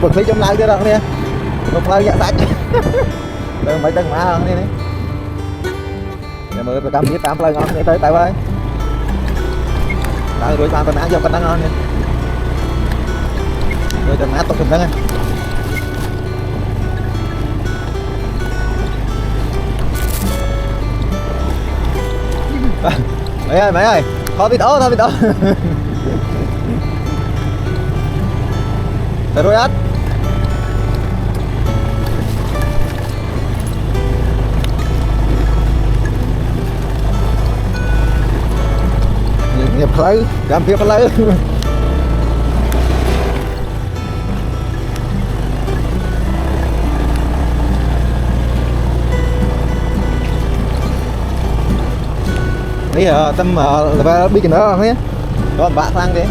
bực khí trong lao chứ đâu nè một lao dạ sạch rồi mấy tầng má không nè mưa cầm biết tám lời ngon để tới tại ơi đang đuổi sang tận ăn vô cân đang ngon nè rồi tận má tục tận đấy mấy ơi thôi biết ố rồi hết nhập lấy làm việc lấy bây giờ tâm là biết gì nữa không nhé đó bạn sang đi